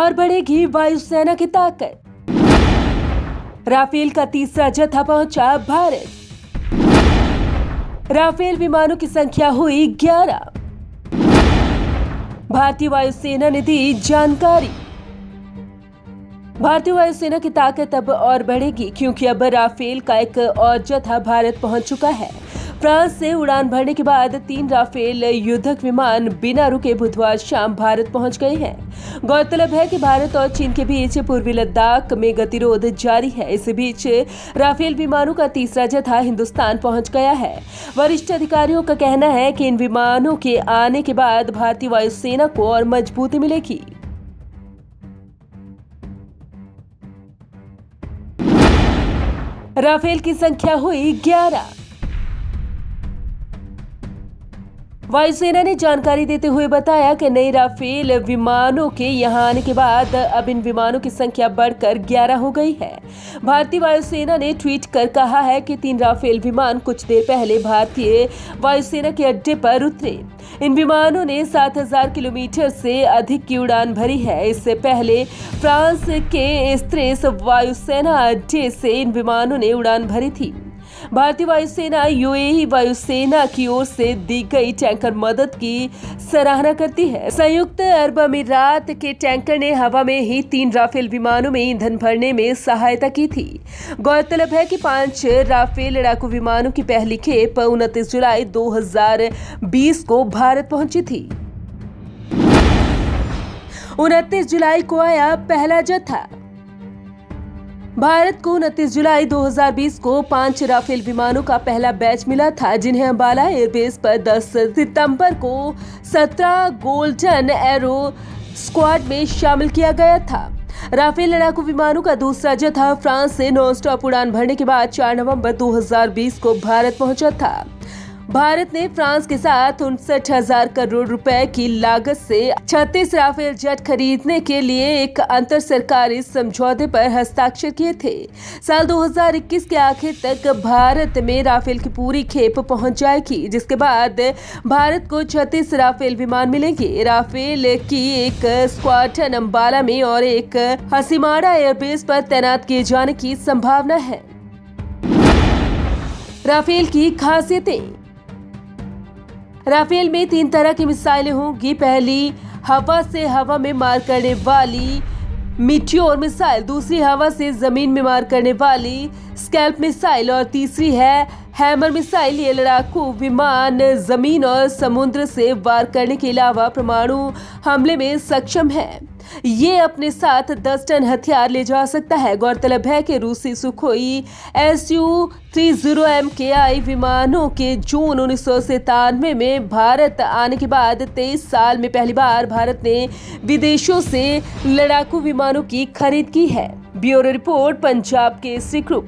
और बढ़ेगी वायुसेना की ताकत। राफेल का तीसरा जत्था पहुंचा भारत। राफेल विमानों की संख्या हुई 11। भारतीय वायुसेना ने दी जानकारी। भारतीय वायुसेना की ताकत अब और बढ़ेगी क्योंकि अब राफेल का एक और जत्था भारत पहुंच चुका है। फ्रांस से उड़ान भरने के बाद 3 राफेल युद्धक विमान बिना रुके बुधवार शाम भारत पहुंच गए हैं। गौरतलब है कि भारत और चीन के बीच पूर्वी लद्दाख में गतिरोध जारी है। इस बीच राफेल विमानों का तीसरा जत्था हिंदुस्तान पहुंच गया है। वरिष्ठ अधिकारियों का कहना है कि इन विमानों के आने के बाद भारतीय वायुसेना को और मजबूती मिलेगी। राफेल की संख्या हुई 11। वायुसेना ने जानकारी देते हुए बताया कि नई राफेल विमानों के यहां आने के बाद अब इन विमानों की संख्या बढ़कर 11 हो गई है। भारतीय वायुसेना ने ट्वीट कर कहा है कि 3 राफेल विमान कुछ देर पहले भारतीय वायुसेना के अड्डे पर उतरे। इन विमानों ने 7000 किलोमीटर से अधिक की उड़ान भरी है। इससे पहले फ्रांस के एस्त्रेस वायुसेना अड्डे से इन विमानों ने उड़ान भरी थी। भारतीय वायुसेना यूएई वायुसेना की ओर से दी गई टैंकर मदद की सराहना करती है। संयुक्त अरब अमीरात के टैंकर ने हवा में ही 3 राफेल विमानों में ईंधन भरने में सहायता की थी। गौरतलब है कि 5 राफेल लड़ाकू विमानों की पहली खेप 29 जुलाई 2020 को भारत पहुंची थी। 29 जुलाई को आया पहला जत्था। भारत को 29 जुलाई 2020 को 5 राफेल विमानों का पहला बैच मिला था, जिन्हें अंबाला एयरबेस पर 10 सितंबर को 17 गोल्डन एरो स्क्वाड में शामिल किया गया था। राफेल लड़ाकू विमानों का दूसरा जत्था फ्रांस से नॉन स्टॉप उड़ान भरने के बाद 4 नवंबर 2020 को भारत पहुंचा था। भारत ने फ्रांस के साथ 59,000 करोड़ रुपए की लागत से 36 राफेल जेट खरीदने के लिए एक अंतर सरकारी समझौते पर हस्ताक्षर किए थे। साल 2021 के आखिर तक भारत में राफेल की पूरी खेप पहुंच जाएगी, जिसके बाद भारत को 36 राफेल विमान मिलेंगे। राफेल की एक स्क्वाड्रन अंबाला में और एक हसीमाड़ा एयरबेस पर तैनात किए जाने की संभावना है। राफेल की खासियतें। राफेल में 3 तरह की मिसाइलें होंगी। पहली हवा से हवा में मार करने वाली मीटियोर मिसाइल, दूसरी हवा से जमीन में मार करने वाली स्कैल्प मिसाइल और तीसरी है हैमर मिसाइल। ये लड़ाकू विमान जमीन और समुद्र से वार करने के अलावा परमाणु हमले में सक्षम है। ये अपने साथ 10 टन हथियार ले जा सकता है। गौरतलब है कि रूसी सुखोई Su-30MKI विमानों के जून 1997 में भारत आने के बाद 23 साल में पहली बार भारत ने विदेशों से लड़ाकू विमानों की खरीद की है। Bureau report, Punjab Kesari group.